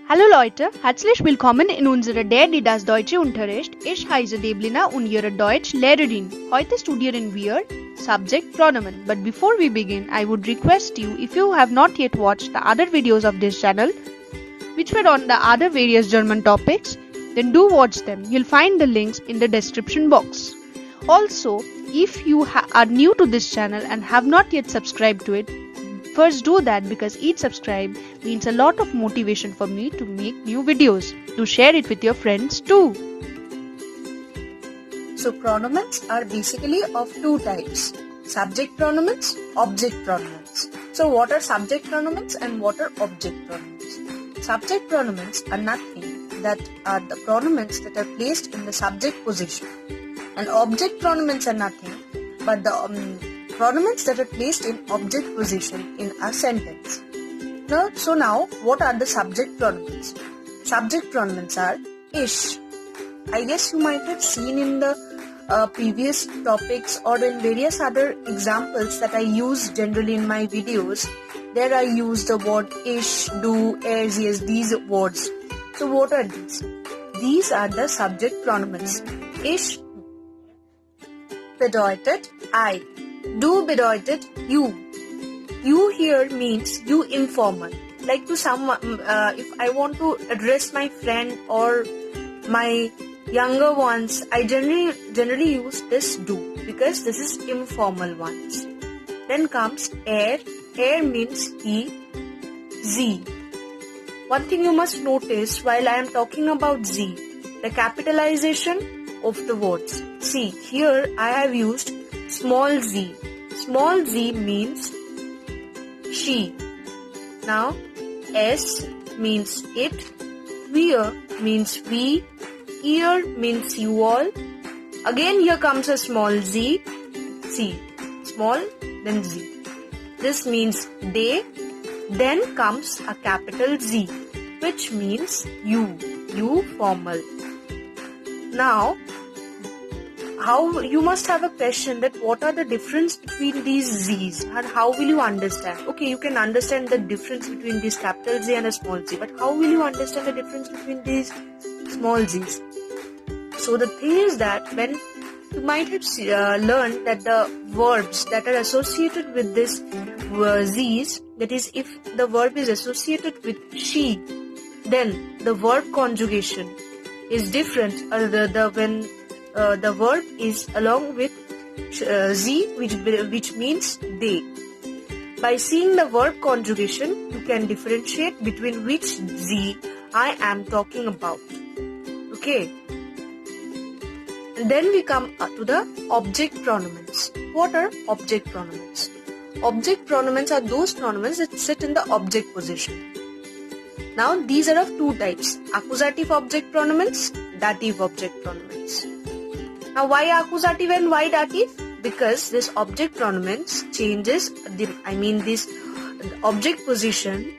Hallo Leute, herzlich willkommen in unserer das deutsche Unterricht. Ich heiße Deblina und Ihre Deutschlehrerin. Heute studieren wir Subject Pronomen. But before we begin, I would request you, if you have not yet watched the other videos of this channel, which were on the other various German topics, then do watch them. You'll find the links in the description box. Also, if you are new to this channel and have not yet subscribed to it, first do that because each subscribe means a lot of motivation for me to make new videos. Do share it with your friends too. So pronomens are basically of two types: subject pronomens, object pronomens. So what are subject pronomens and what are object pronomens? Subject pronomens are nothing that are the pronomens that are placed in the subject position, and object pronomens are nothing but the pronomens that are placed in object position in a sentence. Now, what are the subject pronomens? Subject pronomens are ich. I guess you might have seen in the previous topics or in various other examples that I use generally in my videos. There I use the word ich, du, yes, these words. So what are these? These are the subject pronomens. Ich bedeutet I. Du bedeutet you. You here means you informal. Like to someone, if I want to address my friend or my younger ones, I generally use this du because this is informal ones. Then comes er. Er means he. Sie. One thing you must notice while I am talking about sie, the capitalization of the words. See, here I have used small z. Small z means she. Now, s means it, wir means we, ihr means you all. Again here comes a small z, see, small then z. This means they, then comes a capital Z, which means you formal. Now, you must have a question that what are the difference between these Z's and how will you understand? Okay, you can understand the difference between this capital Z and a small z, but how will you understand the difference between these small z's? So the thing is that when you might have learned that the verbs that are associated with this z's, that is if the verb is associated with she, then the verb conjugation is different when the verb is along with z, which means they. By seeing the verb conjugation, you can differentiate between which z I am talking about. Okay. And then we come to the object pronomens. What are object pronomens? Object pronomens are those pronomens that sit in the object position. Now these are of two types: accusative object pronomens, dative object pronomens. Now why accusative and why dative? Because this object pronomens changes this object position,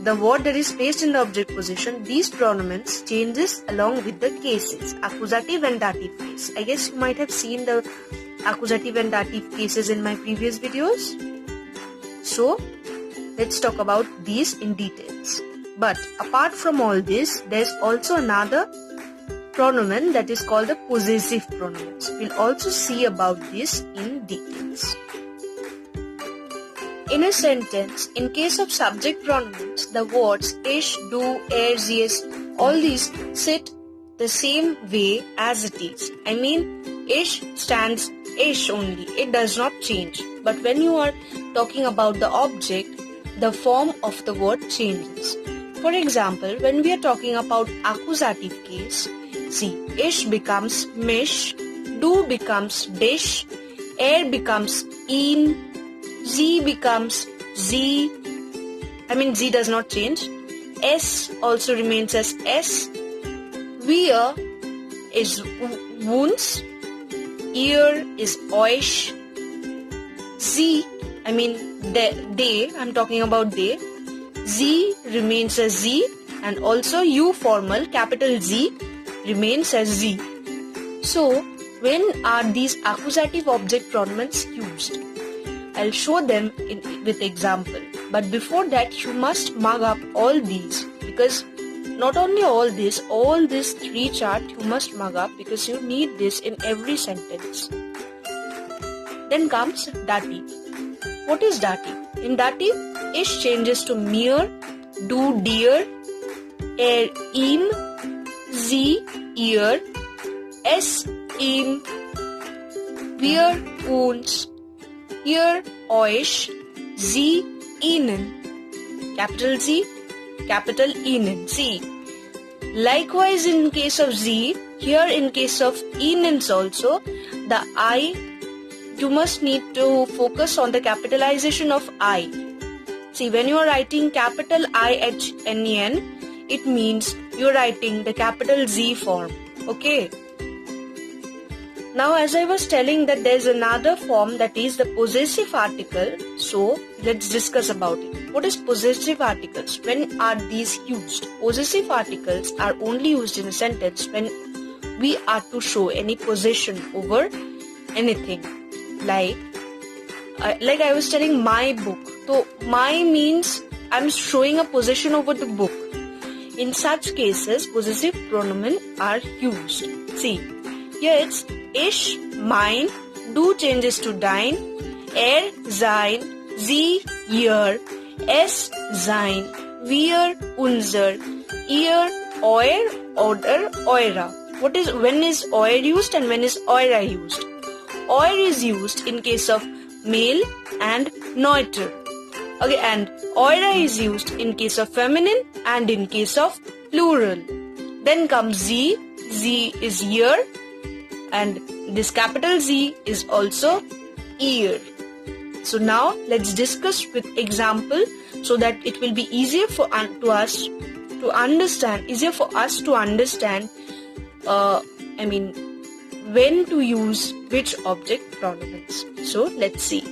the word that is placed in the object position, these pronomens changes along with the cases, accusative and dative case. I guess you might have seen the accusative and dative cases in my previous videos. So let's talk about these in details. But apart from all this, there's also another pronomen that is called the possessive pronomens. We'll also see about this in details. In a sentence, in case of subject pronomens, the words ich, du, yes, all these sit the same way as it is. I mean, ich stands ich only. It does not change. But when you are talking about the object, the form of the word changes. For example, when we are talking about accusative case, see, ich becomes mich, du becomes dich, becomes ihn, z becomes z. Z does not change. S also remains as s. Wir is uns. Ihr is euch. Sie, they, I'm talking about they. Z remains as z, and also you formal capital Z remains as z. So, when are these accusative object pronomens used? I'll show them with example. But before that, you must mug up all these because not only all this 3 chart you must mug up because you need this in every sentence. Then comes dative. What is dative? In dative, ish changes to mere, do, dear, er, im, sie, ihr, es, im, wir, uns, ihr, euch, sie, ihnen. Capital Z, capital Ihnen. See. Likewise in case of Z, here in case of Ihnens also, the I, you must need to focus on the capitalization of I. See, when you are writing capital IHNEN, it means you are writing the capital Z form. Okay. Now as I was telling that there is another form, that is the possessive article. So let's discuss about it. What is possessive articles? When are these used? Possessive articles are only used in a sentence when we are to show any possession over anything. Like I was telling my book. So my means I'm showing a possession over the book. In such cases, possessive pronomen are used. See, here it's ich, mein, du changes to dein, er, sein, sie, ihr, es, sein, wir, unser, ihr, euer, oder, eura. When is euer used and when is eura used? Euer is used in case of male and neuter. Okay, and eura is used in case of feminine and in case of plural. Then comes sie. Sie is year, and this capital Z is also ear. So now let's discuss with example so that it will be easier for us to understand when to use which object pronomens. So let's see.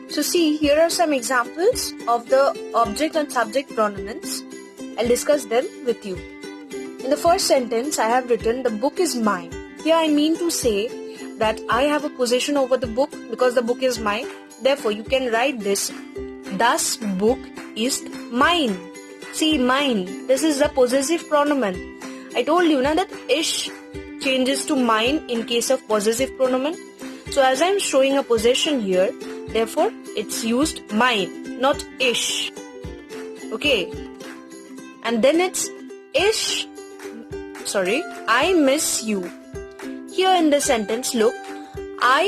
So see, here are some examples of the object and subject pronomens. I'll discuss them with you. In the first sentence, I have written the book is mine. Here I mean to say that I have a possession over the book because the book is mine. Therefore, you can write this, das Buch ist mein. See, mine. This is the possessive pronomen. I told you that ish changes to mine in case of possessive pronomen. So as I am showing a possession here, therefore it's used mine, not ish. Okay. And then it's ish. I miss you. Here in the sentence, look, I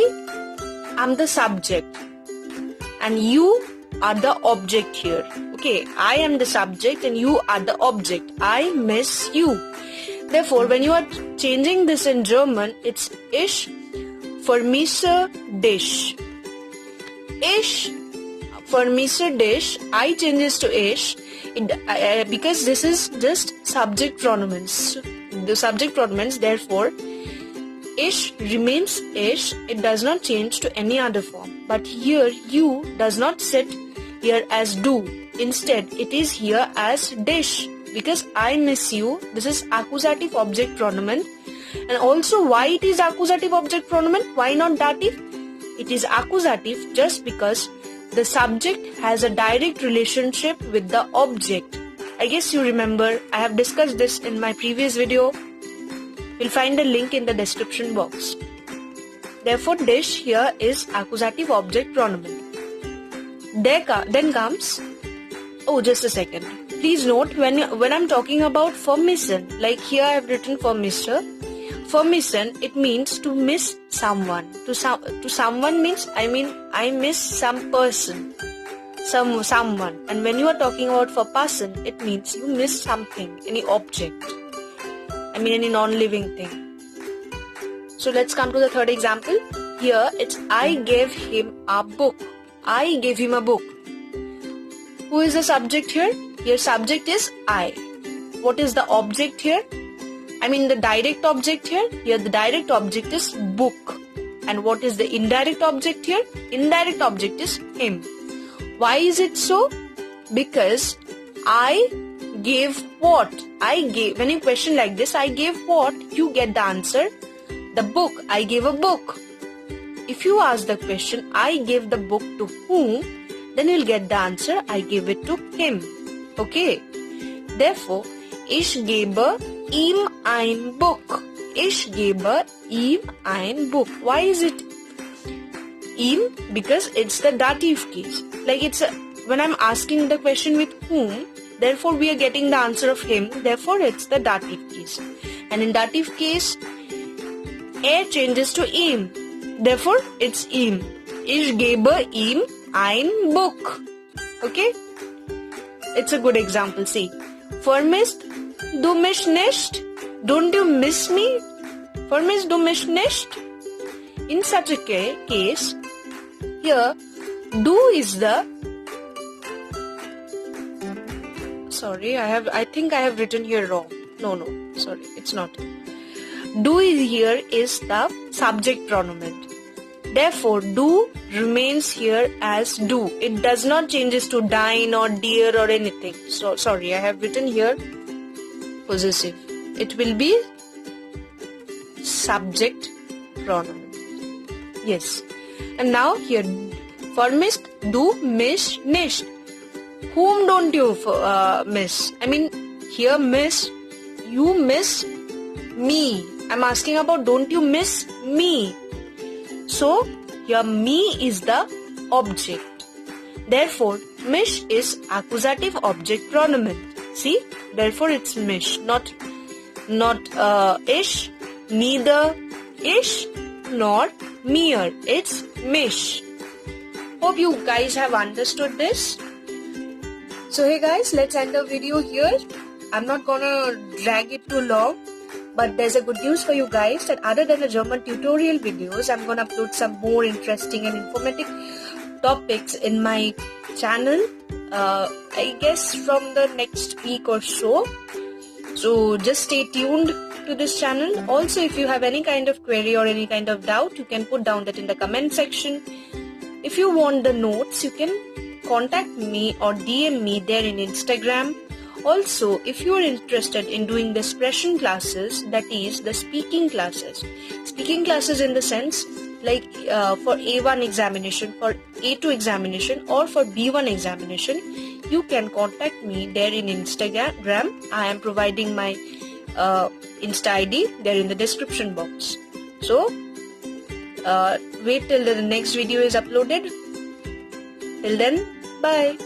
am the subject and you are the object here. Okay, I am the subject and you are the object. I miss you. Therefore, when you are changing this in German, it's ich vermisse dich. Ich vermisse dich, I changes to ich because this is just subject pronomens. The subject pronomens, therefore, ish remains ish, it does not change to any other form. But here, you does not sit here as do. Instead, it is here as dish. Because I miss you, this is accusative object pronomen. And also, why it is accusative object pronomen? Why not dative? It is accusative just because the subject has a direct relationship with the object. I guess you remember, I have discussed this in my previous video. You'll find the link in the description box. Therefore, dish here is accusative object pronomen. Then comes, just a second. Please note, when I'm talking about vermissen, like here I have written vermisse. Vermissen, it means to miss someone. To someone means, I miss some person. Someone. And when you are talking about verpassen, it means you miss something, any object. Any non-living thing. So let's come to the third example. Here it's I gave him a book. I gave him a book. Who is the subject here? Here subject is I. What is the object here? The direct object here. Here the direct object is book. And what is the indirect object here? Indirect object is him. Why is it so? Because I gave what? When you question like this, I gave what? You get the answer. The book. I gave a book. If you ask the question, I gave the book to whom? Then you'll get the answer. I gave it to him. Okay. Therefore, Ich gebe ihm ein Buch. Ich gebe ihm ein Buch. Why is it ihm? Because it's the dative case. Like when I'm asking the question with whom, therefore we are getting the answer of him. Therefore it's the dative case. And in dative case, er changes to ihm. Therefore it's ihm. Ich gebe ihm ein Buch. Okay? It's a good example. See. Vermisst du mich nicht? Don't you miss me? Vermisst du mich nicht? In such a case, here, du is the... Sorry, I think I have written here wrong. No, sorry, it's not. Du here is the subject pronomen. Therefore, do remains here as do. It does not changes to dine or dear or anything. So, sorry, I have written here possessive. It will be subject pronomen. Yes. And now here, vermisst du mich nicht? Whom don't you miss? I mean, here miss, you miss me. I'm asking about don't you miss me? So, here me is the object. Therefore, mich is accusative object pronomen. See? Therefore, it's mich, not ish, neither ish nor mere. It's mich. Hope you guys have understood this. So hey guys, let's end the video here. I'm not gonna drag it too long. But there's a good news for you guys that other than the German tutorial videos, I'm gonna upload some more interesting and informative topics in my channel. I guess from the next week or so. So just stay tuned to this channel. Also, if you have any kind of query or any kind of doubt, you can put down that in the comment section. If you want the notes, you can contact me or DM me there in Instagram. Also, if you are interested in doing the expression classes, that is the speaking classes in the sense like for A1 examination, for A2 examination or for B1 examination, you can contact me there in Instagram. I am providing my Insta ID there in the description box. So, wait till the next video is uploaded. Till then, bye.